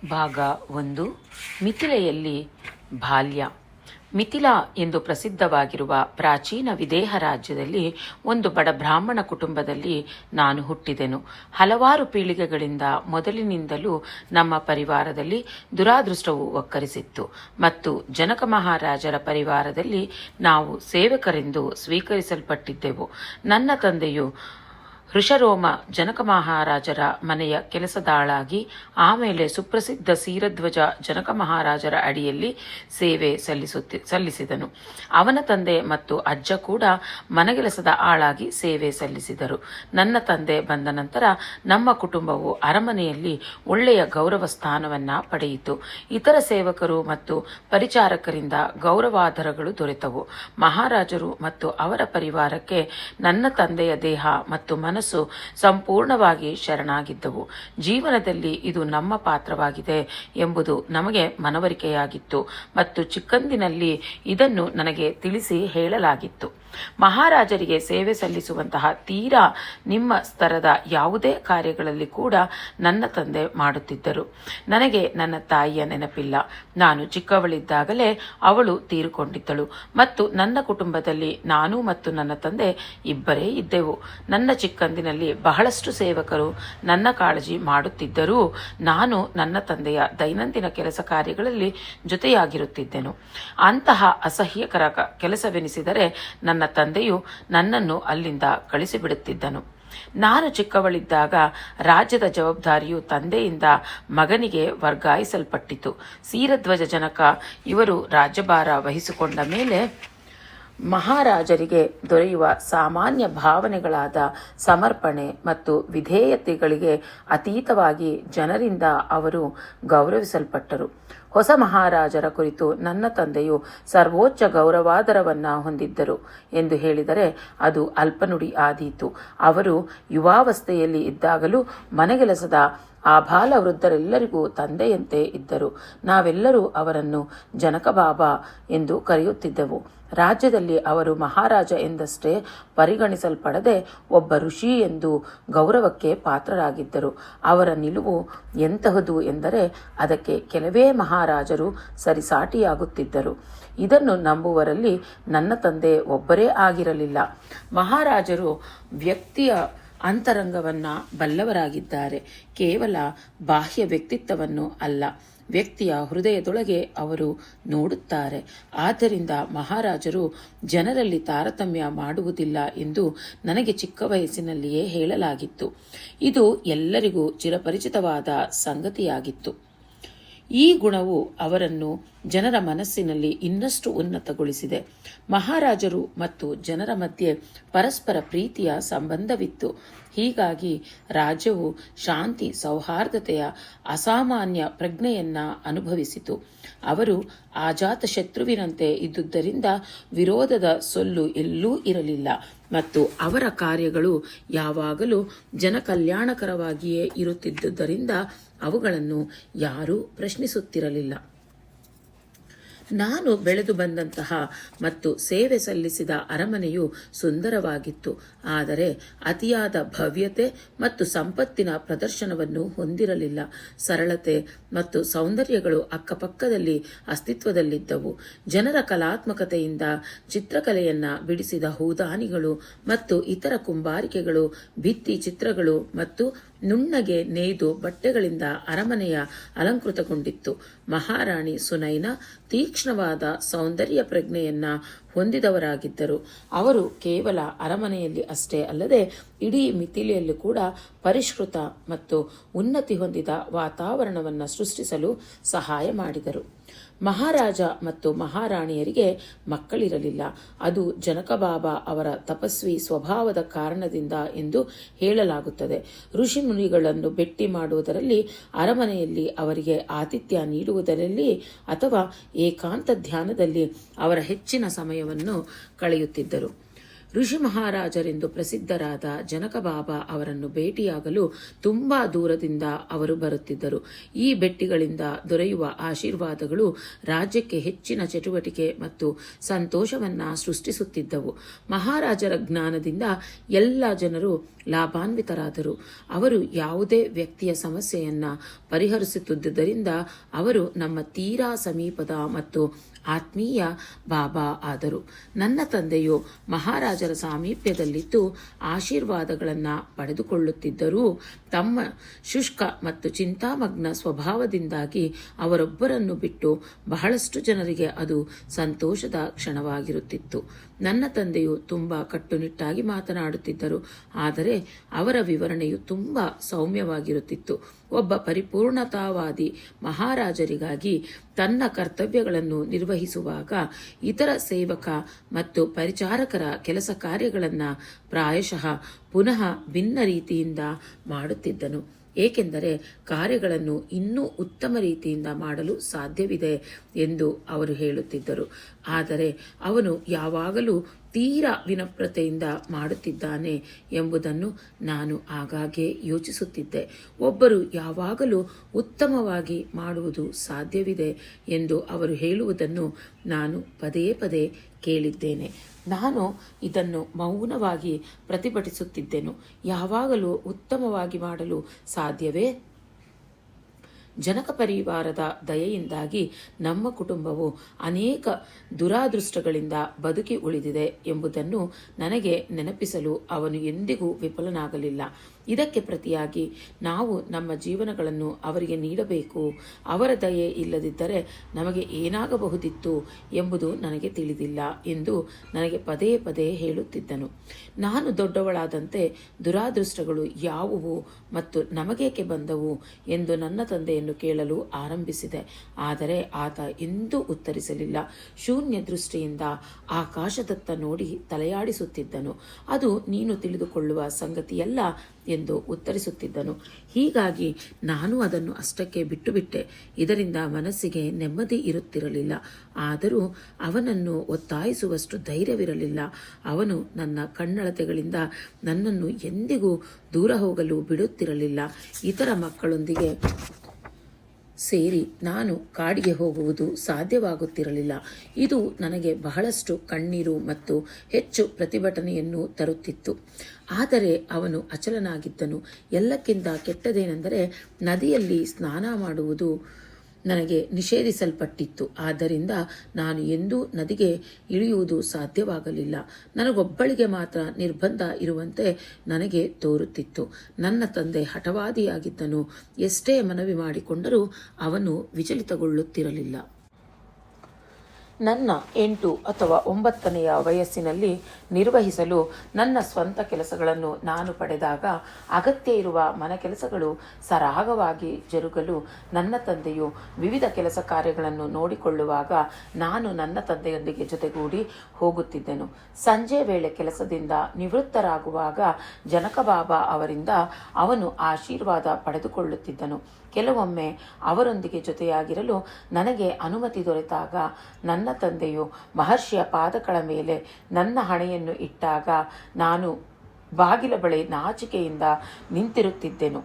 ಭಾಗ 1. ಮಿಥಿಲೆಯಲ್ಲಿ ಬಾಲ್ಯ. ಮಿಥಿಲಾ ಎಂದು ಪ್ರಸಿದ್ಧವಾಗಿರುವ ಪ್ರಾಚೀನ ವಿದೇಹ ರಾಜ್ಯದಲ್ಲಿ ಒಂದು ಬಡ ಬ್ರಾಹ್ಮಣ ಕುಟುಂಬದಲ್ಲಿ ನಾನು ಹುಟ್ಟಿದೆನು. ಹಲವಾರು ಪೀಳಿಗೆಗಳಿಂದ ಮೊದಲಿನಿಂದಲೂ ನಮ್ಮ ಪರಿವಾರದಲ್ಲಿ ದುರಾದೃಷ್ಟವು ಒಕ್ಕರಿಸಿತ್ತು ಮತ್ತು ಜನಕ ಮಹಾರಾಜರ ಪರಿವಾರದಲ್ಲಿ ನಾವು ಸೇವಕರೆಂದು ಸ್ವೀಕರಿಸಲ್ಪಟ್ಟಿದ್ದೆವು. ನನ್ನ ತಂದೆಯು ಋಷರೋಮ ಜನಕ ಮಹಾರಾಜರ ಮನೆಯ ಕೆಲಸದಾಳಾಗಿ ಆಮೇಲೆ ಸುಪ್ರಸಿದ್ಧ ಸೀರಧ್ವಜ ಜನಕ ಮಹಾರಾಜರ ಅಡಿಯಲ್ಲಿ ಸೇವೆ ಸಲ್ಲಿಸಿದನು. ಅವನ ತಂದೆ ಮತ್ತು ಅಜ್ಜ ಕೂಡ ಮನೆಗೆಲಸದ ಆಳಾಗಿ ಸೇವೆ ಸಲ್ಲಿಸಿದರು. ನನ್ನ ತಂದೆ ಬಂದ ನಂತರ ನಮ್ಮ ಕುಟುಂಬವು ಅರಮನೆಯಲ್ಲಿ ಒಳ್ಳೆಯ ಗೌರವ ಸ್ಥಾನವನ್ನ ಪಡೆಯಿತು. ಇತರ ಸೇವಕರು ಮತ್ತು ಪರಿಚಾರಕರಿಂದ ಗೌರವಾಧಾರಗಳು ದೊರೆತವು. ಮಹಾರಾಜರು ಮತ್ತು ಅವರ ಪರಿವಾರಕ್ಕೆ ನನ್ನ ತಂದೆಯ ದೇಹ ಮತ್ತು ಮನಸ್ಸು ಸಂಪೂರ್ಣವಾಗಿ ಶರಣಾಗಿದ್ದವು. ಜೀವನದಲ್ಲಿ ಇದು ನಮ್ಮ ಪಾತ್ರವಾಗಿದೆ ಎಂಬುದು ನಮಗೆ ಮನವರಿಕೆಯಾಗಿತ್ತು ಮತ್ತು ಚಿಕ್ಕಂದಿನಲ್ಲಿ ಇದನ್ನು ನನಗೆ ತಿಳಿಸಿ ಹೇಳಲಾಗಿತ್ತು. ಮಹಾರಾಜರಿಗೆ ಸೇವೆ ಸಲ್ಲಿಸುವಂತಹ ತೀರಾ ನಿಮ್ಮ ಸ್ತರದ ಯಾವುದೇ ಕಾರ್ಯಗಳಲ್ಲಿ ಕೂಡ ನನ್ನ ತಂದೆ ಮಾಡುತ್ತಿದ್ದರು. ನನಗೆ ನನ್ನ ತಾಯಿಯ ನೆನಪಿಲ್ಲ. ನಾನು ಚಿಕ್ಕವಳಿದ್ದಾಗಲೇ ಅವಳು ತೀರಿಕೊಂಡಿದ್ದಳು ಮತ್ತು ನನ್ನ ಕುಟುಂಬದಲ್ಲಿ ನಾನು ಮತ್ತು ನನ್ನ ತಂದೆ ಇಬ್ಬರೇ ಇದ್ದೆವು. ನನ್ನ ಚಿಕ್ಕಂದಿನಲ್ಲಿ ಬಹಳಷ್ಟು ಸೇವಕರು ನನ್ನ ಕಾಳಜಿ ಮಾಡುತ್ತಿದ್ದರೂ ನಾನು ನನ್ನ ತಂದೆಯ ದೈನಂದಿನ ಕೆಲಸ ಕಾರ್ಯಗಳಲ್ಲಿ ಜೊತೆಯಾಗಿರುತ್ತಿದ್ದೆನು. ಅಂತಹ ಅಸಹ್ಯಕರ ಕೆಲಸವೆನಿಸಿದರೆ ನನ್ನ ತಂದೆಯು ನನ್ನನ್ನು ಅಲ್ಲಿಂದ ಕಳಿಸಿಬಿಡುತ್ತಿದ್ದನು. ನಾನು ಚಿಕ್ಕವಳಿದ್ದಾಗ ರಾಜ್ಯದ ಜವಾಬ್ದಾರಿಯು ತಂದೆಯಿಂದ ಮಗನಿಗೆ ವರ್ಗಾಯಿಸಲ್ಪಟ್ಟಿತು. ಸೀರಧ್ವಜ ಜನಕ ಇವರು ರಾಜ್ಯಭಾರ ವಹಿಸಿಕೊಂಡ ಮೇಲೆ ಮಹಾರಾಜರಿಗೆ ದೊರೆಯುವ ಸಾಮಾನ್ಯ ಭಾವನೆಗಳಾದ ಸಮರ್ಪಣೆ ಮತ್ತು ವಿಧೇಯತೆಗಳಿಗೆ ಅತೀತವಾಗಿ ಜನರಿಂದ ಅವರು ಗೌರವಿಸಲ್ಪಟ್ಟರು. ಹೊಸ ಮಹಾರಾಜರ ಕುರಿತು ನನ್ನ ತಂದೆಯು ಸರ್ವೋಚ್ಚ ಗೌರವಾದರವನ್ನ ಹೊಂದಿದ್ದರು ಎಂದು ಹೇಳಿದರೆ ಅದು ಅಲ್ಪನುಡಿ ಆದೀತು. ಅವರು ಯುವಾವಸ್ಥೆಯಲ್ಲಿ ಇದ್ದಾಗಲೂ ಮನೆಗೆಲಸದ ಆಬಾಲ ವೃದ್ಧರೆಲ್ಲರಿಗೂ ತಂದೆಯಂತೆ ಇದ್ದರು. ನಾವೆಲ್ಲರೂ ಅವರನ್ನು ಜನಕ ಬಾಬಾ ಎಂದು ಕರೆಯುತ್ತಿದ್ದೆವು. ರಾಜ್ಯದಲ್ಲಿ ಅವರು ಮಹಾರಾಜ ಎಂದಷ್ಟೇ ಪರಿಗಣಿಸಲ್ಪಡದೆ ಒಬ್ಬ ಋಷಿ ಎಂದು ಗೌರವಕ್ಕೆ ಪಾತ್ರರಾಗಿದ್ದರು. ಅವರ ನಿಲುವು ಎಂತಹದು ಎಂದರೆ ಅದಕ್ಕೆ ಕೆಲವೇ ಮಹಾರಾಜರು ಸರಿಸಾಟಿಯಾಗುತ್ತಿದ್ದರು. ಇದನ್ನು ನಂಬುವರಲ್ಲಿ ನನ್ನ ತಂದೆ ಒಬ್ಬರೇ ಆಗಿರಲಿಲ್ಲ. ಮಹಾರಾಜರು ವ್ಯಕ್ತಿಯ ಅಂತರಂಗವನ್ನ ಬಲ್ಲವರಾಗಿದ್ದಾರೆ, ಕೇವಲ ಬಾಹ್ಯ ವ್ಯಕ್ತಿತ್ವವನ್ನು ಅಲ್ಲ. ವ್ಯಕ್ತಿಯ ಹೃದಯದೊಳಗೆ ಅವರು ನೋಡುತ್ತಾರೆ. ಆದ್ದರಿಂದ ಮಹಾರಾಜರು ಜನರಲ್ಲಿ ತಾರತಮ್ಯ ಮಾಡುವುದಿಲ್ಲ ಎಂದು ನನಗೆ ಚಿಕ್ಕ ವಯಸ್ಸಿನಲ್ಲಿಯೇ ಹೇಳಲಾಗಿತ್ತು. ಇದು ಎಲ್ಲರಿಗೂ ಚಿರಪರಿಚಿತವಾದ ಸಂಗತಿಯಾಗಿತ್ತು. ಈ ಗುಣವು ಅವರನ್ನು ಜನರ ಮನಸ್ಸಿನಲ್ಲಿ ಇನ್ನಷ್ಟು ಉನ್ನತಗೊಳಿಸಿದೆ. ಮಹಾರಾಜರು ಮತ್ತು ಜನರ ಮಧ್ಯೆ ಪರಸ್ಪರ ಪ್ರೀತಿಯ ಸಂಬಂಧವಿತ್ತು. ಹೀಗಾಗಿ ರಾಜ್ಯವು ಶಾಂತಿ ಸೌಹಾರ್ದತೆಯ ಅಸಾಮಾನ್ಯ ಪ್ರಜ್ಞೆಯನ್ನ ಅನುಭವಿಸಿತು. ಅವರು ಅಜಾತ ಶತ್ರುವಿನಂತೆ ಇದ್ದುದರಿಂದ ವಿರೋಧದ ಸೊಲ್ಲು ಎಲ್ಲೂ ಇರಲಿಲ್ಲ ಮತ್ತು ಅವರ ಕಾರ್ಯಗಳು ಯಾವಾಗಲೂ ಜನಕಲ್ಯಾಣಕರವಾಗಿಯೇ ಇರುತ್ತಿದ್ದುದರಿಂದ ಅವುಗಳನ್ನು ಯಾರೂ ಪ್ರಶ್ನಿಸುತ್ತಿರಲಿಲ್ಲ. ನಾನು ಬೆಳೆದು ಬಂದಂತಹ ಮತ್ತು ಸೇವೆ ಸಲ್ಲಿಸಿದ ಅರಮನೆಯು ಸುಂದರವಾಗಿತ್ತು, ಆದರೆ ಅತಿಯಾದ ಭವ್ಯತೆ ಮತ್ತು ಸಂಪತ್ತಿನ ಪ್ರದರ್ಶನವನ್ನು ಹೊಂದಿರಲಿಲ್ಲ. ಸರಳತೆ ಮತ್ತು ಸೌಂದರ್ಯಗಳು ಅಕ್ಕಪಕ್ಕದಲ್ಲಿ ಅಸ್ತಿತ್ವದಲ್ಲಿದ್ದವು. ಜನರ ಕಲಾತ್ಮಕತೆಯಿಂದ ಚಿತ್ರಕಲೆಯನ್ನ ಬಿಡಿಸಿದ ಹೂದಾನಿಗಳು ಮತ್ತು ಇತರ ಕುಂಬಾರಿಕೆಗಳು, ಭಿತ್ತಿ ಚಿತ್ರಗಳು ಮತ್ತು ನುಣ್ಣಗೆ ನೇಯ್ದು ಬಟ್ಟೆಗಳಿಂದ ಅರಮನೆಯ ಅಲಂಕೃತಗೊಂಡಿತ್ತು. ಮಹಾರಾಣಿ ಸುನೈನಾ ತೀಕ್ಷ್ಣವಾದ ಸೌಂದರ್ಯ ಪ್ರಜ್ಞೆಯನ್ನ ಹೊಂದಿದವರಾಗಿದ್ದರು. ಅವರು ಕೇವಲ ಅರಮನೆಯಲ್ಲಿ ಅಷ್ಟೇ ಅಲ್ಲದೆ ಇಡೀ ಮಿಥಿಲೆಯಲ್ಲಿ ಕೂಡ ಪರಿಷ್ಕೃತ ಮತ್ತು ಉನ್ನತಿ ಹೊಂದಿದ ವಾತಾವರಣವನ್ನು ಸೃಷ್ಟಿಸಲು ಸಹಾಯ ಮಾಡಿದರು. ಮಹಾರಾಜ ಮತ್ತು ಮಹಾರಾಣಿಯರಿಗೆ ಮಕ್ಕಳಿರಲಿಲ್ಲ. ಅದು ಜನಕ ಬಾಬಾ ಅವರ ತಪಸ್ವಿ ಸ್ವಭಾವದ ಕಾರಣದಿಂದ ಎಂದು ಹೇಳಲಾಗುತ್ತದೆ. ಋಷಿ ಮುನಿಗಳನ್ನು ಭೇಟಿ ಮಾಡುವುದರಲ್ಲಿ, ಅರಮನೆಯಲ್ಲಿ ಅವರಿಗೆ ಆತಿಥ್ಯ ನೀಡುವುದರಲ್ಲಿ ಅಥವಾ ಏಕಾಂತ ಧ್ಯಾನದಲ್ಲಿ ಅವರ ಹೆಚ್ಚಿನ ಸಮಯವನ್ನು ಕಳೆಯುತ್ತಿದ್ದರು. ಋಷಿ ಮಹಾರಾಜರೆಂದು ಪ್ರಸಿದ್ಧರಾದ ಜನಕ ಬಾಬಾ ಅವರನ್ನು ಭೇಟಿಯಾಗಲು ತುಂಬಾ ದೂರದಿಂದ ಅವರು ಬರುತ್ತಿದ್ದರು. ಈ ಭೇಟಿಗಳಿಂದ ದೊರೆಯುವ ಆಶೀರ್ವಾದಗಳು ರಾಜ್ಯಕ್ಕೆ ಹೆಚ್ಚಿನ ಚಟುವಟಿಕೆ ಮತ್ತು ಸಂತೋಷವನ್ನ ಸೃಷ್ಟಿಸುತ್ತಿದ್ದವು. ಮಹಾರಾಜರ ಜ್ಞಾನದಿಂದ ಎಲ್ಲ ಜನರು ಲಾಭಾನ್ವಿತರಾದರು. ಅವರು ಯಾವುದೇ ವ್ಯಕ್ತಿಯ ಸಮಸ್ಯೆಯನ್ನು ಪರಿಹರಿಸುತ್ತಿದ್ದುದರಿಂದ ಅವರು ನಮ್ಮ ತೀರಾ ಸಮೀಪದ ಮತ್ತು ಆತ್ಮೀಯ ಬಾಬಾ ಆದರು. ನನ್ನ ತಂದೆಯು ಮಹಾರಾಜರ ಸಾಮೀಪ್ಯದಲ್ಲಿದ್ದು ಆಶೀರ್ವಾದಗಳನ್ನು ಪಡೆದುಕೊಳ್ಳುತ್ತಿದ್ದರೂ ತಮ್ಮ ಶುಷ್ಕ ಮತ್ತು ಚಿಂತಾಮಗ್ನ ಸ್ವಭಾವದಿಂದಾಗಿ ಅವರೊಬ್ಬರನ್ನು ಬಿಟ್ಟು ಬಹಳಷ್ಟು ಜನರಿಗೆ ಅದು ಸಂತೋಷದ ಕ್ಷಣವಾಗಿರುತ್ತಿತ್ತು. ನನ್ನ ತಂದೆಯು ತುಂಬ ಕಟ್ಟುನಿಟ್ಟಾಗಿ ಮಾತನಾಡುತ್ತಿದ್ದರು, ಆದರೆ ಅವರ ವಿವರಣೆಯು ತುಂಬ ಸೌಮ್ಯವಾಗಿರುತ್ತಿತ್ತು. ಒಬ್ಬ ಪರಿಪೂರ್ಣತಾವಾದಿ ಮಹಾರಾಜರಿಗಾಗಿ ತನ್ನ ಕರ್ತವ್ಯಗಳನ್ನು ನಿರ್ವಹಿಸುವಾಗ ಇತರ ಸೇವಕ ಮತ್ತು ಪರಿಚಾರಕರ ಕೆಲಸ ಕಾರ್ಯಗಳನ್ನು ಪ್ರಾಯಶಃ ಪುನಃ ಭಿನ್ನ ರೀತಿಯಿಂದ ಮಾಡುತ್ತಿದ್ದನು, ಏಕೆಂದರೆ ಕಾರ್ಯಗಳನ್ನು ಇನ್ನೂ ಉತ್ತಮ ರೀತಿಯಿಂದ ಮಾಡಲು ಸಾಧ್ಯವಿದೆ ಎಂದು ಅವರು ಹೇಳುತ್ತಿದ್ದರು. ಆದರೆ ಅವನು ಯಾವಾಗಲೂ ತೀರಾ ವಿನಮ್ರತೆಯಿಂದ ಮಾಡುತ್ತಿದ್ದಾನೆ ಎಂಬುದನ್ನು ನಾನು ಆಗಾಗ್ಗೆ ಯೋಚಿಸುತ್ತಿದ್ದೆ. ಒಬ್ಬರು ಯಾವಾಗಲೂ ಉತ್ತಮವಾಗಿ ಮಾಡುವುದು ಸಾಧ್ಯವಿದೆ ಎಂದು ಅವರು ಹೇಳುವುದನ್ನು ನಾನು ಪದೇ ಪದೇ ಕೇಳಿದ್ದೇನೆ. ನಾನು ಇದನ್ನು ಮೌನವಾಗಿ ಪ್ರತಿಭಟಿಸುತ್ತಿದ್ದೆನು. ಯಾವಾಗಲೂ ಉತ್ತಮವಾಗಿ ಮಾಡಲು ಸಾಧ್ಯವೇ? ಜನಕ ಪರಿವಾರದ ದಯೆಯಿಂದಾಗಿ ನಮ್ಮ ಕುಟುಂಬವು ಅನೇಕ ದುರಾದೃಷ್ಟಗಳಿಂದ ಬದುಕಿ ಉಳಿದಿದೆ ಎಂಬುದನ್ನು ನನಗೆ ನೆನಪಿಸಲು ಅವನು ಎಂದಿಗೂ ವಿಫಲನಾಗಲಿಲ್ಲ. ಇದಕ್ಕೆ ಪ್ರತಿಯಾಗಿ ನಾವು ನಮ್ಮ ಜೀವನಗಳನ್ನು ಅವರಿಗೆ ನೀಡಬೇಕು. ಅವರ ದಯೆ ಇಲ್ಲದಿದ್ದರೆ ನಮಗೆ ಏನಾಗಬಹುದಿತ್ತು ಎಂಬುದು ನನಗೆ ತಿಳಿದಿಲ್ಲ ಎಂದು ನನಗೆ ಪದೇ ಪದೇ ಹೇಳುತ್ತಿದ್ದನು. ನಾನು ದೊಡ್ಡವಳಾದಂತೆ ದುರಾದೃಷ್ಟಗಳು ಯಾವುವು ಮತ್ತು ನಮಗೇಕೆ ಬಂದವು ಎಂದು ನನ್ನ ತಂದೆಯನ್ನು ಕೇಳಲು ಆರಂಭಿಸಿದೆ. ಆದರೆ ಆತ ಎಂದೂ ಉತ್ತರಿಸಲಿಲ್ಲ. ಶೂನ್ಯ ದೃಷ್ಟಿಯಿಂದ ಆಕಾಶದತ್ತ ನೋಡಿ ತಲೆಯಾಡಿಸುತ್ತಿದ್ದನು. ಅದು ನೀನು ತಿಳಿದುಕೊಳ್ಳುವ ಸಂಗತಿಯಲ್ಲ ಎಂದು ಉತ್ತರಿಸುತ್ತಿದ್ದನು. ಹೀಗಾಗಿ ನಾನು ಅದನ್ನು ಅಷ್ಟಕ್ಕೆ ಬಿಟ್ಟುಬಿಟ್ಟೆ. ಇದರಿಂದ ಮನಸ್ಸಿಗೆ ನೆಮ್ಮದಿ ಇರುತ್ತಿರಲಿಲ್ಲ. ಆದರೂ ಅವನನ್ನು ಒತ್ತಾಯಿಸುವಷ್ಟು ಧೈರ್ಯವಿರಲಿಲ್ಲ. ಅವನು ನನ್ನ ಕಣ್ಣಳತೆಗಳಿಂದ ನನ್ನನ್ನು ಎಂದಿಗೂ ದೂರ ಹೋಗಲು ಬಿಡುತ್ತಿರಲಿಲ್ಲ. ಇತರ ಮಕ್ಕಳೊಂದಿಗೆ ಸೇರಿ ನಾನು ಕಾಡಿಗೆ ಹೋಗುವುದು ಸಾಧ್ಯವಾಗುತ್ತಿರಲಿಲ್ಲ. ಇದು ನನಗೆ ಬಹಳಷ್ಟು ಕಣ್ಣೀರು ಮತ್ತು ಹೆಚ್ಚು ಪ್ರತಿಭಟನೆಯನ್ನು ತರುತ್ತಿತ್ತು. ಆದರೆ ಅವನು ಅಚಲನಾಗಿದ್ದನು. ಎಲ್ಲಕ್ಕಿಂತ ಕೆಟ್ಟದೇನೆಂದರೆ ನದಿಯಲ್ಲಿ ಸ್ನಾನ ಮಾಡುವುದು ನನಗೆ ನಿಷೇಧಿಸಲ್ಪಟ್ಟಿತ್ತು. ಆದ್ದರಿಂದ ನಾನು ಎಂದೂ ನದಿಗೆ ಇಳಿಯುವುದು ಸಾಧ್ಯವಾಗಲಿಲ್ಲ. ನನಗೊಬ್ಬಳಿಗೆ ಮಾತ್ರ ನಿರ್ಬಂಧ ಇರುವಂತೆ ನನಗೆ ತೋರುತ್ತಿತ್ತು. ನನ್ನ ತಂದೆ ಹಠವಾದಿಯಾಗಿದ್ದನು. ಎಷ್ಟೇ ಮನವಿ ಮಾಡಿಕೊಂಡರೂ ಅವನು ವಿಚಲಿತಗೊಳ್ಳುತ್ತಿರಲಿಲ್ಲ. ನನ್ನ 8 ಅಥವಾ 9ನೆಯ ವಯಸ್ಸಿನಲ್ಲಿ ನಿರ್ವಹಿಸಲು ನನ್ನ ಸ್ವಂತ ಕೆಲಸಗಳನ್ನು ನಾನು ಪಡೆದಾಗ ಅಗತ್ಯ ಇರುವ ಮನ ಕೆಲಸಗಳು ಸರಾಗವಾಗಿ ಜರುಗಲು ನನ್ನ ತಂದೆಯು ವಿವಿಧ ಕೆಲಸ ಕಾರ್ಯಗಳನ್ನು ನೋಡಿಕೊಳ್ಳುವಾಗ ನಾನು ನನ್ನ ತಂದೆಯೊಂದಿಗೆ ಜೊತೆಗೂಡಿ ಹೋಗುತ್ತಿದ್ದೆನು. ಸಂಜೆ ವೇಳೆ ಕೆಲಸದಿಂದ ನಿವೃತ್ತರಾಗುವಾಗ ಜನಕ ಬಾಬಾ ಅವರಿಂದ ಅವನು ಆಶೀರ್ವಾದ ಪಡೆದುಕೊಳ್ಳುತ್ತಿದ್ದನು. ಕೆಲವೊಮ್ಮೆ ಅವರೊಂದಿಗೆ ಜೊತೆಯಾಗಿರಲು ನನಗೆ ಅನುಮತಿ ದೊರೆತಾಗ ನನ್ನ ತಂದೆಯು ಮಹರ್ಷಿಯ ಪಾದಗಳ ಮೇಲೆ ನನ್ನ ಹಣೆಯನ್ನು ಇಟ್ಟಾಗ ನಾನು ಬಾಗಿಲ ಬಳಿ ನಾಚಿಕೆಯಿಂದ ನಿಂತಿರುತ್ತಿದ್ದೆನು.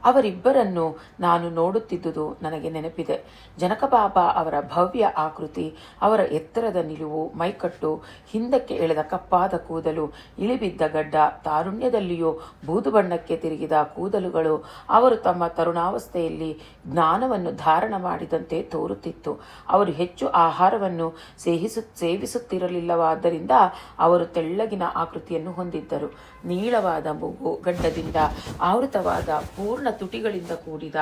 ಅವರಿಬ್ಬರನ್ನು ನಾನು ನೋಡುತ್ತಿದ್ದುದು ನನಗೆ ನೆನಪಿದೆ. ಜನಕ ಬಾಬಾ ಅವರ ಭವ್ಯ ಆಕೃತಿ, ಅವರ ಎತ್ತರದ ನಿಲುವು, ಮೈಕಟ್ಟು, ಹಿಂದಕ್ಕೆ ಎಳೆದ ಕಪ್ಪಾದ ಕೂದಲು, ಇಳಿಬಿದ್ದ ಗಡ್ಡ, ತಾರುಣ್ಯದಲ್ಲಿಯೂ ಬೂದು ಬಣ್ಣಕ್ಕೆ ತಿರುಗಿದ ಕೂದಲುಗಳು ಅವರು ತಮ್ಮ ತರುಣಾವಸ್ಥೆಯಲ್ಲಿ ಜ್ಞಾನವನ್ನು ಧಾರಣ ಮಾಡಿದಂತೆ ತೋರುತ್ತಿತ್ತು. ಅವರು ಹೆಚ್ಚು ಆಹಾರವನ್ನು ಸೇವಿಸುತ್ತಿರಲಿಲ್ಲವಾದ್ದರಿಂದ ಅವರು ತೆಳ್ಳಗಿನ ಆಕೃತಿಯನ್ನು ಹೊಂದಿದ್ದರು. ನೀಳವಾದ ಮೂಗು, ಗಡ್ಡದಿಂದ ಆವೃತವಾದ ಪೂರ್ಣ ತುಟಿಗಳಿಂದ ಕೂಡಿದ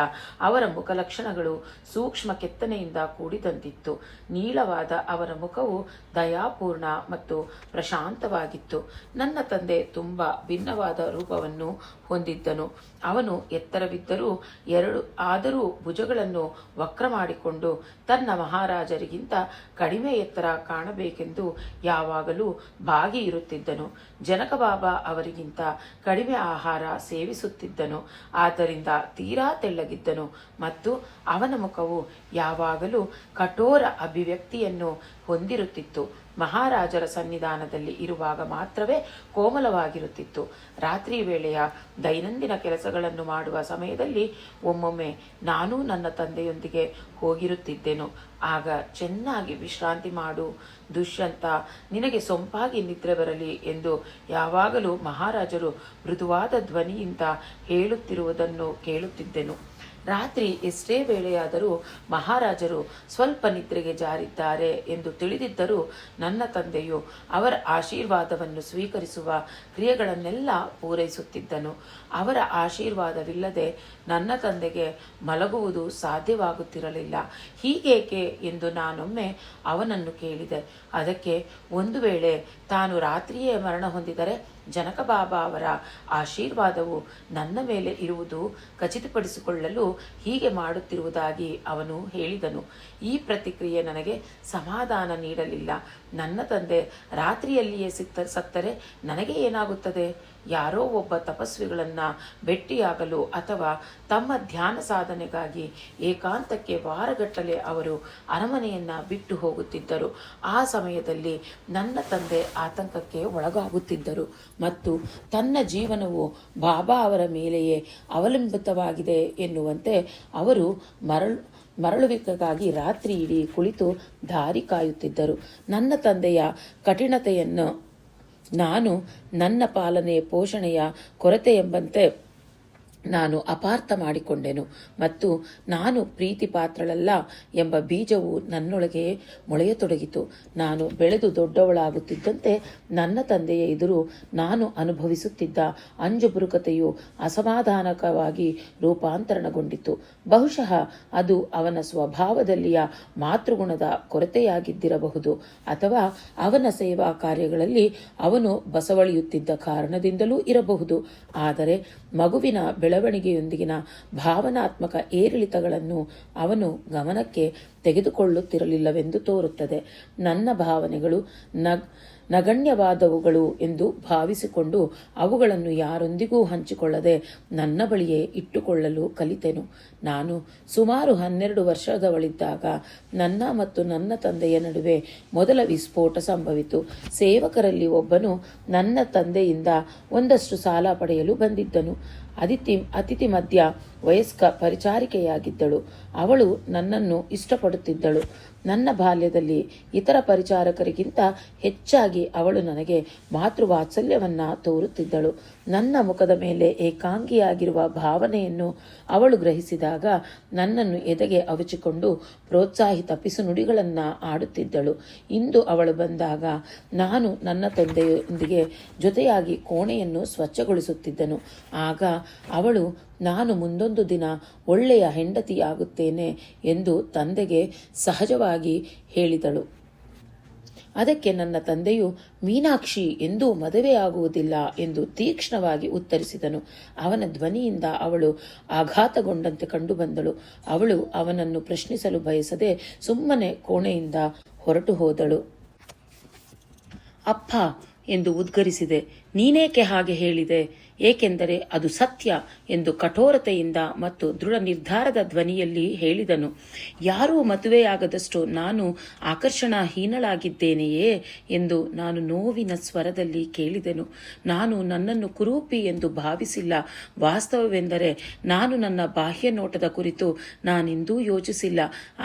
ಅವರ ಮುಖಲಕ್ಷಣಗಳು ಸೂಕ್ಷ್ಮ ಕೆತ್ತನೆಯಿಂದ ಕೂಡಿದಂತಿತ್ತು. ನೀಳವಾದ ಅವರ ಮುಖವು ದಯಾಪೂರ್ಣ ಮತ್ತು ಪ್ರಶಾಂತವಾಗಿತ್ತು. ನನ್ನ ತಂದೆ ತುಂಬ ಭಿನ್ನವಾದ ರೂಪವನ್ನು ಹೊಂದಿದ್ದನು. ಅವನು ಎತ್ತರವಿದ್ದರೂ ಆದರೂ ಭುಜಗಳನ್ನು ವಕ್ರ ಮಾಡಿಕೊಂಡು ತನ್ನ ಮಹಾರಾಜರಿಗಿಂತ ಕಡಿಮೆ ಎತ್ತರ ಕಾಣಬೇಕೆಂದು ಯಾವಾಗಲೂ ಬಾಗಿ ಇರುತ್ತಿದ್ದನು. ಜನಕ ಬಾಬಾ ಅವರಿಗಿಂತ ಕಡಿಮೆ ಆಹಾರ ಸೇವಿಸುತ್ತಿದ್ದನು. ಆದ್ದರಿಂದ ತೀರಾ ತೆಳ್ಳಗಿದ್ದನು ಮತ್ತು ಅವನ ಮುಖವು ಯಾವಾಗಲೂ ಕಠೋರ ಅಭಿವ್ಯಕ್ತಿಯನ್ನು ಹೊಂದಿರುತ್ತಿತ್ತು. ಮಹಾರಾಜರ ಸನ್ನಿಧಾನದಲ್ಲಿ ಇರುವಾಗ ಮಾತ್ರವೇ ಕೋಮಲವಾಗಿರುತ್ತಿತ್ತು. ರಾತ್ರಿ ವೇಳೆಯ ದೈನಂದಿನ ಕೆಲಸಗಳನ್ನು ಮಾಡುವ ಸಮಯದಲ್ಲಿ ಒಮ್ಮೊಮ್ಮೆ ನಾನೂ ನನ್ನ ತಂದೆಯೊಂದಿಗೆ ಹೋಗಿರುತ್ತಿದ್ದೆನು. ಆಗ ಚೆನ್ನಾಗಿ ವಿಶ್ರಾಂತಿ ಮಾಡು ದುಷ್ಯಂತ, ನಿನಗೆ ಸೊಂಪಾಗಿ ನಿದ್ರೆ ಬರಲಿ ಎಂದು ಯಾವಾಗಲೂ ಮಹಾರಾಜರು ಮೃದುವಾದ ಧ್ವನಿಯಿಂದ ಹೇಳುತ್ತಿರುವುದನ್ನು ಕೇಳುತ್ತಿದ್ದೆನು. ರಾತ್ರಿ ಎಷ್ಟೇ ವೇಳೆಯಾದರೂ ಮಹಾರಾಜರು ಸ್ವಲ್ಪ ನಿದ್ರೆಗೆ ಜಾರಿದ್ದಾರೆ ಎಂದು ತಿಳಿದಿದ್ದರೂ ನನ್ನ ತಂದೆಯು ಅವರ ಆಶೀರ್ವಾದವನ್ನು ಸ್ವೀಕರಿಸುವ ಕ್ರಿಯೆಗಳನ್ನೆಲ್ಲ ಪೂರೈಸುತ್ತಿದ್ದನು. ಅವರ ಆಶೀರ್ವಾದವಿಲ್ಲದೆ ನನ್ನ ತಂದೆಗೆ ಮಲಗುವುದು ಸಾಧ್ಯವಾಗುತ್ತಿರಲಿಲ್ಲ. ಹೀಗೇಕೆ ಎಂದು ನಾನೊಮ್ಮೆ ಅವನನ್ನು ಕೇಳಿದೆ. ಅದಕ್ಕೆ, ಒಂದು ವೇಳೆ ತಾನು ರಾತ್ರಿಯೇ ಮರಣ ಹೊಂದಿದರೆ ಜನಕ ಬಾಬಾ ಅವರ ಆಶೀರ್ವಾದವು ನನ್ನ ಮೇಲೆ ಇರುವುದು ಖಚಿತಪಡಿಸಿಕೊಳ್ಳಲು ಹೀಗೆ ಮಾಡುತ್ತಿರುವುದಾಗಿ ಅವನು ಹೇಳಿದನು. ಈ ಪ್ರತಿಕ್ರಿಯೆ ನನಗೆ ಸಮಾಧಾನ ನೀಡಲಿಲ್ಲ. ನನ್ನ ತಂದೆ ರಾತ್ರಿಯಲ್ಲಿಯೇ ಸತ್ತರೆ ನನಗೆ ಏನಾಗುತ್ತದೆ? ಯಾರೋ ಒಬ್ಬ ತಪಸ್ವಿಗಳನ್ನು ಭೇಟಿಯಾಗಲು ಅಥವಾ ತಮ್ಮ ಧ್ಯಾನ ಸಾಧನೆಗಾಗಿ ಏಕಾಂತಕ್ಕೆ ವಾರಗಟ್ಟಲೆ ಅವರು ಅರಮನೆಯನ್ನು ಬಿಟ್ಟು ಹೋಗುತ್ತಿದ್ದರು. ಆ ಸಮಯದಲ್ಲಿ ನನ್ನ ತಂದೆ ಆತಂಕಕ್ಕೆ ಒಳಗಾಗುತ್ತಿದ್ದರು ಮತ್ತು ತನ್ನ ಜೀವನವು ಬಾಬಾ ಅವರ ಮೇಲೆಯೇ ಅವಲಂಬಿತವಾಗಿದೆ ಎನ್ನುವಂತೆ ಅವರು ಮರಳುವಿಕೆಗಾಗಿ ರಾತ್ರಿ ಇಡೀ ಕುಳಿತು ದಾರಿ ಕಾಯುತ್ತಿದ್ದರು. ನನ್ನ ತಂದೆಯ ಕಠಿಣತೆಯನ್ನು ನಾನು ನನ್ನ ಪಾಲನೆ ಪೋಷಣೆಯ ಕೊರತೆ ಎಂಬಂತೆ ನಾನು ಅಪಾರ್ಥ ಮಾಡಿಕೊಂಡೆನು ಮತ್ತು ನಾನು ಪ್ರೀತಿ ಪಾತ್ರಳಲ್ಲ ಎಂಬ ಬೀಜವು ನನ್ನೊಳಗೆ ಮೊಳೆಯತೊಡಗಿತು. ನಾನು ಬೆಳೆದು ದೊಡ್ಡವಳಾಗುತ್ತಿದ್ದಂತೆ ನನ್ನ ತಂದೆಯ ಎದುರು ನಾನು ಅನುಭವಿಸುತ್ತಿದ್ದ ಅಂಜುಬುರುಕತೆಯು ಅಸಮಾಧಾನಕವಾಗಿ ರೂಪಾಂತರಣಗೊಂಡಿತು. ಬಹುಶಃ ಅದು ಅವನ ಸ್ವಭಾವದಲ್ಲಿಯ ಮಾತೃಗುಣದ ಕೊರತೆಯಾಗಿದ್ದಿರಬಹುದು ಅಥವಾ ಅವನ ಸೇವಾ ಕಾರ್ಯಗಳಲ್ಲಿ ಅವನು ಬಸವಳಿಯುತ್ತಿದ್ದ ಕಾರಣದಿಂದಲೂ ಇರಬಹುದು. ಆದರೆ ಮಗುವಿನ ಬೆಳವಣಿಗೆಯೊಂದಿಗಿನ ಭಾವನಾತ್ಮಕ ಏರಿಳಿತಗಳನ್ನು ಅವನು ಗಮನಕ್ಕೆ ತೆಗೆದುಕೊಳ್ಳುತ್ತಿರಲಿಲ್ಲವೆಂದು ತೋರುತ್ತದೆ. ನನ್ನ ಭಾವನೆಗಳು ನಗಣ್ಯವಾದವುಗಳು ಎಂದು ಭಾವಿಸಿಕೊಂಡು ಅವುಗಳನ್ನು ಯಾರೊಂದಿಗೂ ಹಂಚಿಕೊಳ್ಳದೆ ನನ್ನ ಬಳಿಯೇ ಇಟ್ಟುಕೊಳ್ಳಲು ಕಲಿತೆನು. ನಾನು ಸುಮಾರು 12 ವರ್ಷದವಳಿದ್ದಾಗ ನನ್ನ ಮತ್ತು ನನ್ನ ತಂದೆಯ ನಡುವೆ ಮೊದಲ ವಿಸ್ಫೋಟ ಸಂಭವಿತು. ಸೇವಕರಲ್ಲಿ ಒಬ್ಬನು ನನ್ನ ತಂದೆಯಿಂದ ಒಂದಷ್ಟು ಸಾಲ ಪಡೆಯಲು ಬಂದಿದ್ದನು. ಅತಿಥಿ ಮಧ್ಯ ವಯಸ್ಕ ಪರಿಚಾರಿಕೆಯಾಗಿದ್ದಳು. ಅವಳು ನನ್ನನ್ನು ಇಷ್ಟಪಡುತ್ತಿದ್ದಳು. ನನ್ನ ಬಾಲ್ಯದಲ್ಲಿ ಇತರ ಪರಿಚಾರಕರಿಗಿಂತ ಹೆಚ್ಚಾಗಿ ಅವಳು ನನಗೆ ಮಾತೃವಾತ್ಸಲ್ಯವನ್ನು ತೋರುತ್ತಿದ್ದಳು. ನನ್ನ ಮುಖದ ಮೇಲೆ ಏಕಾಂಗಿಯಾಗಿರುವ ಭಾವನೆಯನ್ನು ಅವಳು ಗ್ರಹಿಸಿದಾಗ ನನ್ನನ್ನು ಎದೆಗೆ ಅವಚಿಕೊಂಡು ಪ್ರೋತ್ಸಾಹಿತ ಪಿಸುನುಡಿಗಳನ್ನು ಆಡುತ್ತಿದ್ದಳು. ಇಂದು ಅವಳು ಬಂದಾಗ ನಾನು ನನ್ನ ತಂದೆಯೊಂದಿಗೆ ಜೊತೆಯಾಗಿ ಕೋಣೆಯನ್ನು ಸ್ವಚ್ಛಗೊಳಿಸುತ್ತಿದ್ದನು. ಆಗ ಅವಳು, ನಾನು ಮುಂದೊಂದು ದಿನ ಒಳ್ಳೆಯ ಹೆಂಡತಿಯಾಗುತ್ತೇನೆ ಎಂದು ತಂದೆಗೆ ಸಹಜವಾಗಿ ಹೇಳಿದಳು. ಅದಕ್ಕೆ ನನ್ನ ತಂದೆಯು, ಮೀನಾಕ್ಷಿ ಎಂದೂ ಮದುವೆಯಾಗುವುದಿಲ್ಲ ಎಂದು ತೀಕ್ಷ್ಣವಾಗಿ ಉತ್ತರಿಸಿದನು. ಅವನ ಧ್ವನಿಯಿಂದ ಅವಳು ಆಘಾತಗೊಂಡಂತೆ ಕಂಡುಬಂದಳು. ಅವಳು ಅವನನ್ನು ಪ್ರಶ್ನಿಸಲು ಬಯಸದೆ ಸುಮ್ಮನೆ ಕೋಣೆಯಿಂದ ಹೊರಟು ಹೋದಳು. ಅಪ್ಪ ಎಂದು ಉದ್ಗರಿಸಿದೆ. ನೀನೇಕೆ ಹಾಗೆ ಹೇಳಿದೆ? ಏಕೆಂದರೆ ಅದು ಸತ್ಯ ಎಂದು ಕಠೋರತೆಯಿಂದ ಮತ್ತು ದೃಢ ನಿರ್ಧಾರದ ಧ್ವನಿಯಲ್ಲಿ ಹೇಳಿದನು. ಯಾರೂ ಮದುವೆಯಾಗದಷ್ಟು ನಾನು ಆಕರ್ಷಣಾಹೀನಳಾಗಿದ್ದೇನೆಯೇ ಎಂದು ನಾನು ನೋವಿನ ಸ್ವರದಲ್ಲಿ ಕೇಳಿದೆನು. ನಾನು ನನ್ನನ್ನು ಕುರೂಪಿ ಎಂದು ಭಾವಿಸಿಲ್ಲ. ವಾಸ್ತವವೆಂದರೆ ನಾನು ನನ್ನ ಬಾಹ್ಯ ನೋಟದ ಕುರಿತು ನಾನೆಂದೂ ಯೋಚಿಸಿಲ್ಲ.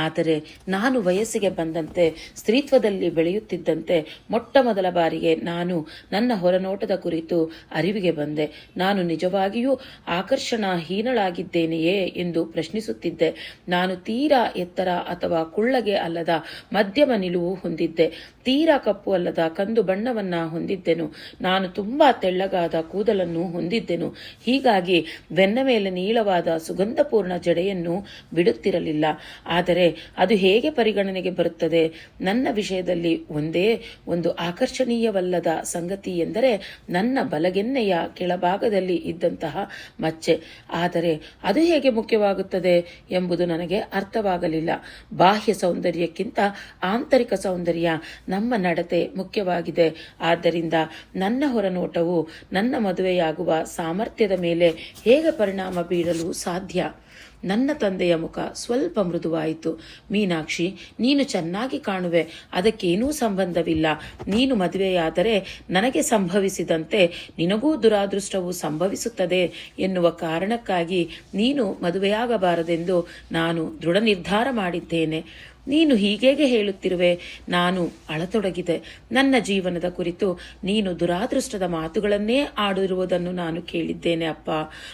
ಆದರೆ ನಾನು ವಯಸ್ಸಿಗೆ ಬಂದಂತೆ, ಸ್ತ್ರೀತ್ವದಲ್ಲಿ ಬೆಳೆಯುತ್ತಿದ್ದಂತೆ ಮೊಟ್ಟ ಮೊದಲ ಬಾರಿಗೆ ನಾನು ನನ್ನ ಹೊರನೋಟದ ಕುರಿತು ಅರಿವಿಗೆ ಬಂದೆ. ನಾನು ನಿಜವಾಗಿಯೂ ಆಕರ್ಷಣಾಹೀನಳಾಗಿದ್ದೇನೆಯೇ ಎಂದು ಪ್ರಶ್ನಿಸುತ್ತಿದ್ದೆ. ನಾನು ತೀರಾ ಎತ್ತರ ಅಥವಾ ಕುಳ್ಳಗೆ ಅಲ್ಲದ ಮಧ್ಯಮ ನಿಲುವು ಹೊಂದಿದ್ದೆ. ತೀರಾ ಕಪ್ಪು ಅಲ್ಲದ ಕಂದು ಬಣ್ಣವನ್ನ ಹೊಂದಿದ್ದೆನು. ನಾನು ತುಂಬಾ ತೆಳ್ಳಗಾದ ಕೂದಲನ್ನು ಹೊಂದಿದ್ದೆನು. ಹೀಗಾಗಿ ಬೆನ್ನ ಮೇಲೆ ನೀಳವಾದ ಸುಗಂಧಪೂರ್ಣ ಜಡೆಯನ್ನು ಬಿಡುತ್ತಿರಲಿಲ್ಲ. ಆದರೆ ಅದು ಹೇಗೆ ಪರಿಗಣನೆಗೆ ಬರುತ್ತದೆ? ನನ್ನ ವಿಷಯದಲ್ಲಿ ಒಂದೇ ಒಂದು ಆಕರ್ಷಣೀಯವಲ್ಲದ ಸಂಗತಿ ಎಂದರೆ ನನ್ನ ಬಲಗೆನ್ನೆಯ ಕೆಳಭಾಗದಲ್ಲಿ ಇದ್ದಂತಹ ಮಚ್ಚೆ. ಆದರೆ ಅದು ಹೇಗೆ ಮುಖ್ಯವಾಗುತ್ತದೆ ಎಂಬುದು ನನಗೆ ಅರ್ಥವಾಗಲಿಲ್ಲ. ಬಾಹ್ಯ ಸೌಂದರ್ಯಕ್ಕಿಂತ ಆಂತರಿಕ ಸೌಂದರ್ಯ, ನಮ್ಮ ನಡತೆ ಮುಖ್ಯವಾಗಿದೆ. ಆದ್ದರಿಂದ ನನ್ನ ಹೊರನೋಟವು ನನ್ನ ಮದುವೆಯಾಗುವ ಸಾಮರ್ಥ್ಯದ ಮೇಲೆ ಹೇಗೆ ಪರಿಣಾಮ ಬೀರಲು ಸಾಧ್ಯ? ನನ್ನ ತಂದೆಯ ಮುಖ ಸ್ವಲ್ಪ ಮೃದುವಾಯಿತು. ಮೀನಾಕ್ಷಿ, ನೀನು ಚೆನ್ನಾಗಿ ಕಾಣುವೆ, ಅದಕ್ಕೇನೂ ಸಂಬಂಧವಿಲ್ಲ. ನೀನು ಮದುವೆಯಾದರೆ ನನಗೆ ಸಂಭವಿಸಿದಂತೆ ನಿನಗೂ ದುರಾದೃಷ್ಟವು ಸಂಭವಿಸುತ್ತದೆ ಎನ್ನುವ ಕಾರಣಕ್ಕಾಗಿ ನೀನು ಮದುವೆಯಾಗಬಾರದೆಂದು ನಾನು ದೃಢ ನಿರ್ಧಾರ ಮಾಡಿದ್ದೇನೆ. ನೀನು ಹೀಗೇಗೆ ಹೇಳುತ್ತಿರುವೆ? ನಾನು ಅಳತೊಡಗಿದೆ. ನನ್ನ ಜೀವನದ ಕುರಿತು ನೀನು ದುರಾದೃಷ್ಟದ ಮಾತುಗಳನ್ನೇ ಆಡಿರುವುದನ್ನು ನಾನು ಕೇಳಿದ್ದೇನೆ ಅಪ್ಪ.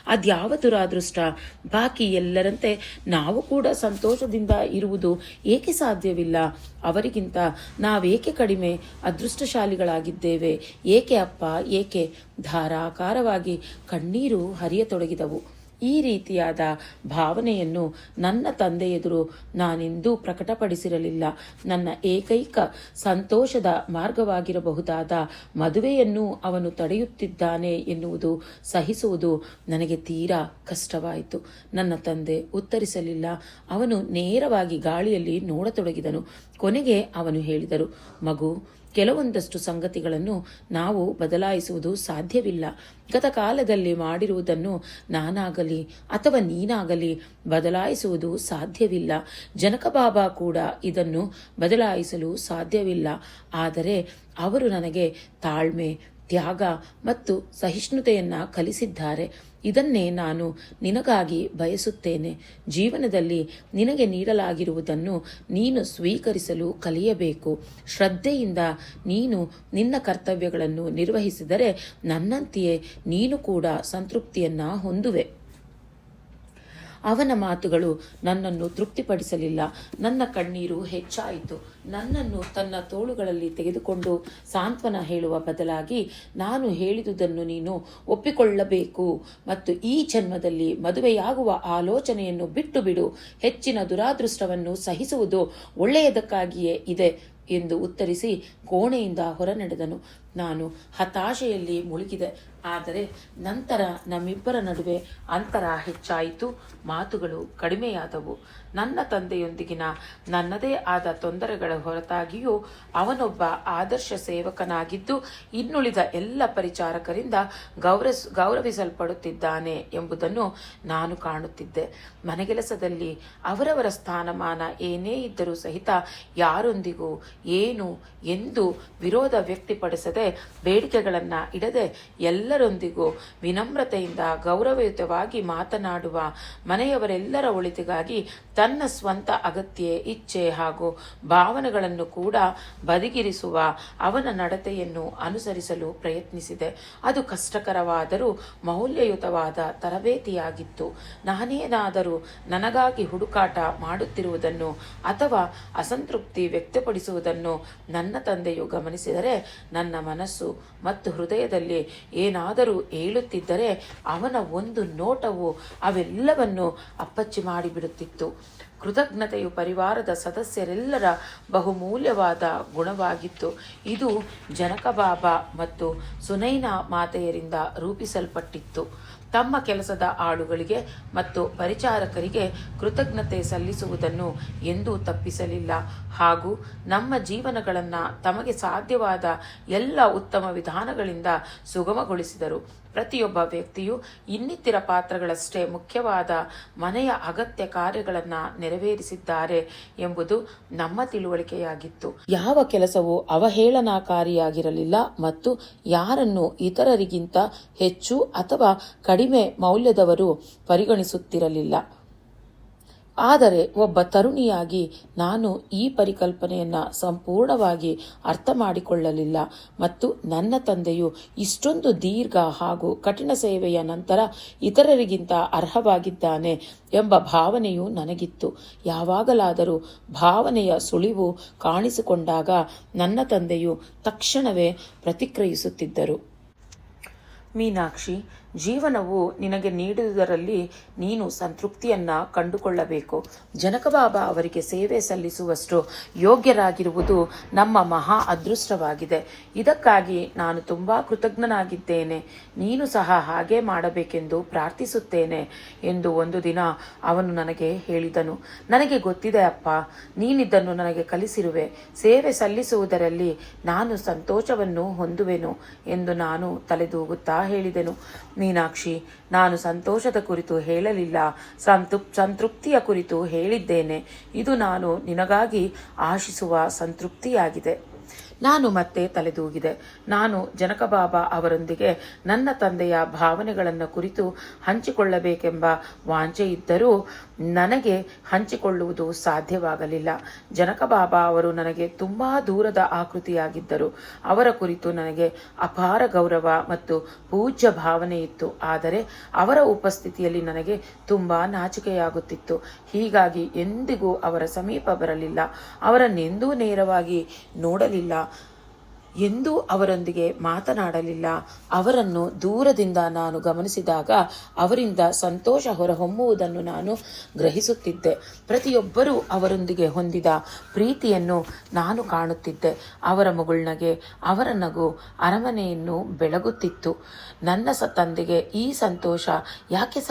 ಅದ್ಯಾವ ದುರಾದೃಷ್ಟ? ಬಾಕಿ ಎಲ್ಲರಂತೆ ನಾವು ಕೂಡ ಸಂತೋಷದಿಂದ ಇರುವುದು ಏಕೆ ಸಾಧ್ಯವಿಲ್ಲ? ಅವರಿಗಿಂತ ನಾವೇಕೆ ಕಡಿಮೆ ಅದೃಷ್ಟಶಾಲಿಗಳಾಗಿದ್ದೇವೆ? ಏಕೆ ಅಪ್ಪ, ಏಕೆ? ಧಾರಾಕಾರವಾಗಿ ಕಣ್ಣೀರು ಹರಿಯತೊಡಗಿದವು. ಈ ರೀತಿಯಾದ ಭಾವನೆಯನ್ನು ನನ್ನ ತಂದೆಯೆದುರು ನಾನೆಂದೂ ಪ್ರಕಟಪಡಿಸಿರಲಿಲ್ಲ. ನನ್ನ ಏಕೈಕ ಸಂತೋಷದ ಮಾರ್ಗವಾಗಿರಬಹುದಾದ ಮದುವೆಯನ್ನು ಅವನು ತಡೆಯುತ್ತಿದ್ದಾನೆ ಎನ್ನುವುದು ಸಹಿಸುವುದು ನನಗೆ ತೀರಾ ಕಷ್ಟವಾಯಿತು. ನನ್ನ ತಂದೆ ಉತ್ತರಿಸಲಿಲ್ಲ. ಅವನು ನೇರವಾಗಿ ಗಾಳಿಯಲ್ಲಿ ನೋಡತೊಡಗಿದನು. ಕೊನೆಗೆ ಅವನು ಹೇಳಿದರು, ಮಗು, ಕೆಲವೊಂದಷ್ಟು ಸಂಗತಿಗಳನ್ನು ನಾವು ಬದಲಾಯಿಸುವುದು ಸಾಧ್ಯವಿಲ್ಲ. ಗತಕಾಲದಲ್ಲಿ ಮಾಡಿರುವುದನ್ನು ನಾನಾಗಲಿ ಅಥವಾ ನೀನಾಗಲಿ ಬದಲಾಯಿಸುವುದು ಸಾಧ್ಯವಿಲ್ಲ. ಜನಕ ಬಾಬಾ ಕೂಡ ಇದನ್ನು ಬದಲಾಯಿಸಲು ಸಾಧ್ಯವಿಲ್ಲ. ಆದರೆ ಅವರು ನನಗೆ ತಾಳ್ಮೆ, ತ್ಯಾಗ ಮತ್ತು ಸಹಿಷ್ಣುತೆಯನ್ನು ಕಲಿಸಿದ್ದಾರೆ. ಇದನ್ನೇ ನಾನು ನಿನಗಾಗಿ ಬಯಸುತ್ತೇನೆ. ಜೀವನದಲ್ಲಿ ನಿನಗೆ ನೀಡಲಾಗಿರುವುದನ್ನು ನೀನು ಸ್ವೀಕರಿಸಲು ಕಲಿಯಬೇಕು. ಶ್ರದ್ಧೆಯಿಂದ ನೀನು ನಿನ್ನ ಕರ್ತವ್ಯಗಳನ್ನು ನಿರ್ವಹಿಸಿದರೆ ನನ್ನಂತೆಯೇ ನೀನು ಕೂಡ ಸಂತೃಪ್ತಿಯನ್ನು ಹೊಂದುವೆ. ಅವನ ಮಾತುಗಳು ನನ್ನನ್ನು ತೃಪ್ತಿಪಡಿಸಲಿಲ್ಲ. ನನ್ನ ಕಣ್ಣೀರು ಹೆಚ್ಚಾಯಿತು. ನನ್ನನ್ನು ತನ್ನ ತೋಳುಗಳಲ್ಲಿ ತೆಗೆದುಕೊಂಡು ಸಾಂತ್ವನ ಹೇಳುವ ಬದಲಾಗಿ, ನಾನು ಹೇಳಿದುದನ್ನು ನೀನು ಒಪ್ಪಿಕೊಳ್ಳಬೇಕು ಮತ್ತು ಈ ಜನ್ಮದಲ್ಲಿ ಮದುವೆಯಾಗುವ ಆಲೋಚನೆಯನ್ನು ಬಿಟ್ಟು ಬಿಡು. ಹೆಚ್ಚಿನ ದುರಾದೃಷ್ಟವನ್ನು ಸಹಿಸುವುದು ಒಳ್ಳೆಯದಕ್ಕಾಗಿಯೇ ಇದೆ ಎಂದು ಉತ್ತರಿಸಿ ಕೋಣೆಯಿಂದ ಹೊರನಡೆದನು. ನಾನು ಹತಾಶೆಯಲ್ಲಿ ಮುಳುಗಿದೆ. ಆದರೆ ನಂತರ ನಮ್ಮಿಬ್ಬರ ನಡುವೆ ಅಂತರ ಹೆಚ್ಚಾಯಿತು. ಮಾತುಗಳು ಕಡಿಮೆಯಾದವು. ನನ್ನ ತಂದೆಯೊಂದಿಗಿನ ನನ್ನದೇ ಆದ ತೊಂದರೆಗಳ ಹೊರತಾಗಿಯೂ ಅವನೊಬ್ಬ ಆದರ್ಶ ಸೇವಕನಾಗಿದ್ದು ಇನ್ನುಳಿದ ಎಲ್ಲ ಪರಿಚಾರಕರಿಂದ ಗೌರವಿಸಲ್ಪಡುತ್ತಿದ್ದಾನೆ ಎಂಬುದನ್ನು ನಾನು ಕಾಣುತ್ತಿದ್ದೆ. ಮನೆಗೆಲಸದಲ್ಲಿ ಅವರವರ ಸ್ಥಾನಮಾನ ಏನೇ ಇದ್ದರೂ ಸಹಿತ ಯಾರೊಂದಿಗೂ ಏನು ಎಂದು ವಿರೋಧ ವ್ಯಕ್ತಪಡಿಸದೆ, ಬೇಡಿಕೆಗಳನ್ನು ಇಡದೆ ಎಲ್ಲರೊಂದಿಗೂ ವಿನಮ್ರತೆಯಿಂದ ಗೌರವಯುತವಾಗಿ ಮಾತನಾಡುವ, ಮನೆಯವರೆಲ್ಲರ ಒಳಿತಿಗಾಗಿ ತನ್ನ ಸ್ವಂತ ಅಗತ್ಯ, ಇಚ್ಛೆ ಹಾಗೂ ಭಾವನೆಗಳನ್ನು ಕೂಡ ಬದಿಗಿರಿಸುವ ಅವನ ನಡತೆಯನ್ನು ಅನುಸರಿಸಲು ಪ್ರಯತ್ನಿಸಿದೆ. ಅದು ಕಷ್ಟಕರವಾದರೂ ಮೌಲ್ಯಯುತವಾದ ತರಬೇತಿಯಾಗಿತ್ತು. ನಾನೇನಾದರೂ ನನಗಾಗಿ ಹುಡುಕಾಟ ಮಾಡುತ್ತಿರುವುದನ್ನು ಅಥವಾ ಅಸಂತೃಪ್ತಿ ವ್ಯಕ್ತಪಡಿಸುವುದನ್ನು ನನ್ನ ತಂದೆಯು ಗಮನಿಸಿದರೆ, ನನ್ನ ಮನಸ್ಸು ಮತ್ತು ಹೃದಯದಲ್ಲಿ ಏನಾದರೂ ಏಳುತ್ತಿದ್ದರೆ ಅವನ ಒಂದು ನೋಟವು ಅವೆಲ್ಲವನ್ನು ಅಪ್ಪಚ್ಚಿ ಮಾಡಿಬಿಡುತ್ತಿತ್ತು. ಕೃತಜ್ಞತೆಯು ಪರಿವಾರದ ಸದಸ್ಯರೆಲ್ಲರ ಬಹುಮೂಲ್ಯವಾದ ಗುಣವಾಗಿತ್ತು. ಇದು ಜನಕ ಬಾಬಾ ಮತ್ತು ಸುನೈನಾ ಮಾತೆಯರಿಂದ ರೂಪಿಸಲ್ಪಟ್ಟಿತ್ತು. ತಮ್ಮ ಕೆಲಸದ ಆಳುಗಳಿಗೆ ಮತ್ತು ಪರಿಚಾರಕರಿಗೆ ಕೃತಜ್ಞತೆ ಸಲ್ಲಿಸುವುದನ್ನು ಎಂದೂ ತಪ್ಪಿಸಲಿಲ್ಲ ಹಾಗೂ ನಮ್ಮ ಜೀವನಗಳನ್ನು ತಮಗೆ ಸಾಧ್ಯವಾದ ಎಲ್ಲ ಉತ್ತಮ ವಿಧಾನಗಳಿಂದ ಸುಗಮಗೊಳಿಸಿದರು. ಪ್ರತಿಯೊಬ್ಬ ವ್ಯಕ್ತಿಯು ಇನ್ನಿತರ ಪಾತ್ರಗಳಷ್ಟೇ ಮುಖ್ಯವಾದ ಮನೆಯ ಅಗತ್ಯ ಕಾರ್ಯಗಳನ್ನು ನೆರವೇರಿಸಿದ್ದಾರೆ ಎಂಬುದು ನಮ್ಮ ತಿಳುವಳಿಕೆಯಾಗಿತ್ತು. ಯಾವ ಕೆಲಸವೂ ಅವಹೇಳನಕಾರಿಯಾಗಿರಲಿಲ್ಲ ಮತ್ತು ಯಾರನ್ನು ಇತರರಿಗಿಂತ ಹೆಚ್ಚು ಅಥವಾ ಕಡಿಮೆ ಮೌಲ್ಯದವರು ಪರಿಗಣಿಸುತ್ತಿರಲಿಲ್ಲ. ಆದರೆ ಒಬ್ಬ ತರುಣಿಯಾಗಿ ನಾನು ಈ ಪರಿಕಲ್ಪನೆಯನ್ನು ಸಂಪೂರ್ಣವಾಗಿ ಅರ್ಥ ಮಾಡಿಕೊಳ್ಳಲಿಲ್ಲ ಮತ್ತು ನನ್ನ ತಂದೆಯು ಇಷ್ಟೊಂದು ದೀರ್ಘ ಹಾಗೂ ಕಠಿಣ ಸೇವೆಯ ನಂತರ ಇತರರಿಗಿಂತ ಅರ್ಹವಾಗಿದ್ದಾನೆ ಎಂಬ ಭಾವನೆಯು ನನಗಿತ್ತು. ಯಾವಾಗಲಾದರೂ ಭಾವನೆಯ ಸುಳಿವು ಕಾಣಿಸಿಕೊಂಡಾಗ ನನ್ನ ತಂದೆಯು ತಕ್ಷಣವೇ ಪ್ರತಿಕ್ರಿಯಿಸುತ್ತಿದ್ದರು. ಮೀನಾಕ್ಷಿ, ಜೀವನವು ನಿನಗೆ ನೀಡುವುದರಲ್ಲಿ ನೀನು ಸಂತೃಪ್ತಿಯನ್ನು ಕಂಡುಕೊಳ್ಳಬೇಕು. ಜನಕಬಾಬಾ ಅವರಿಗೆ ಸೇವೆ ಸಲ್ಲಿಸುವಷ್ಟು ಯೋಗ್ಯರಾಗಿರುವುದು ನಮ್ಮ ಮಹಾ ಅದೃಷ್ಟವಾಗಿದೆ. ಇದಕ್ಕಾಗಿ ನಾನು ತುಂಬ ಕೃತಜ್ಞನಾಗಿದ್ದೇನೆ. ನೀನು ಸಹ ಹಾಗೆ ಮಾಡಬೇಕೆಂದು ಪ್ರಾರ್ಥಿಸುತ್ತೇನೆ ಎಂದು ಒಂದು ದಿನ ಅವನು ನನಗೆ ಹೇಳಿದನು. ನನಗೆ ಗೊತ್ತಿದೆ ಅಪ್ಪ, ನೀನಿದ್ದನ್ನು ನನಗೆ ಕಲಿಸಿರುವೆ. ಸೇವೆ ಸಲ್ಲಿಸುವುದರಲ್ಲಿ ನಾನು ಸಂತೋಷವನ್ನು ಹೊಂದುವೆನು ಎಂದು ನಾನು ತಲೆದೂಗುತ್ತಾ ಹೇಳಿದೆನು. ಮೀನಾಕ್ಷಿ, ನಾನು ಸಂತೋಷದ ಕುರಿತು ಹೇಳಲಿಲ್ಲ, ಸಂತೃಪ್ತಿಯ ಕುರಿತು ಹೇಳಿದ್ದೇನೆ. ಇದು ನಾನು ನಿನಗಾಗಿ ಆಶಿಸುವ ಸಂತೃಪ್ತಿಯಾಗಿದೆ. ನಾನು ಮತ್ತೆ ತಲೆದೂಗಿದೆ. ನಾನು ಜನಕಬಾಬಾ ಅವರೊಂದಿಗೆ ನನ್ನ ತಂದೆಯ ಭಾವನೆಗಳನ್ನು ಕುರಿತು ಹಂಚಿಕೊಳ್ಳಬೇಕೆಂಬ ವಾಂಛೆ ಇದ್ದರೂ ನನಗೆ ಹಂಚಿಕೊಳ್ಳುವುದು ಸಾಧ್ಯವಾಗಲಿಲ್ಲ. ಜನಕಬಾಬಾ ಅವರು ನನಗೆ ತುಂಬಾ ದೂರದ ಆಕೃತಿಯಾಗಿದ್ದರು. ಅವರ ಕುರಿತು ನನಗೆ ಅಪಾರ ಗೌರವ ಮತ್ತು ಪೂಜ್ಯ ಭಾವನೆ ಇತ್ತು. ಆದರೆ ಅವರ ಉಪಸ್ಥಿತಿಯಲ್ಲಿ ನನಗೆ ತುಂಬಾ ನಾಚಿಕೆಯಾಗುತ್ತಿತ್ತು. ಹೀಗಾಗಿ ಎಂದಿಗೂ ಅವರ ಸಮೀಪ ಬರಲಿಲ್ಲ. ಅವರನ್ನೆಂದೂ ನೇರವಾಗಿ ನೋಡಲಿಲ್ಲ, ಎಂದೂ ಅವರೊಂದಿಗೆ ಮಾತನಾಡಲಿಲ್ಲ. ಅವರನ್ನು ದೂರದಿಂದ ನಾನು ಗಮನಿಸಿದಾಗ ಅವರಿಂದ ಸಂತೋಷ ಹೊರಹೊಮ್ಮುವುದನ್ನು ನಾನು ಗ್ರಹಿಸುತ್ತಿದ್ದೆ. ಪ್ರತಿಯೊಬ್ಬರೂ ಅವರೊಂದಿಗೆ ಹೊಂದಿದ ಪ್ರೀತಿಯನ್ನು ನಾನು ಕಾಣುತ್ತಿದ್ದೆ. ಅವರ ಮುಗುಳ್ನಗೆ, ಅವರ ನಗು ಅರಮನೆಯನ್ನು ಬೆಳಗುತ್ತಿತ್ತು. ನನ್ನ ತಂದೆಗೆ ಈ ಸಂತೋಷ ಯಾಕೆ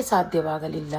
ಸಾಧ್ಯವಾಗಲಿಲ್ಲ?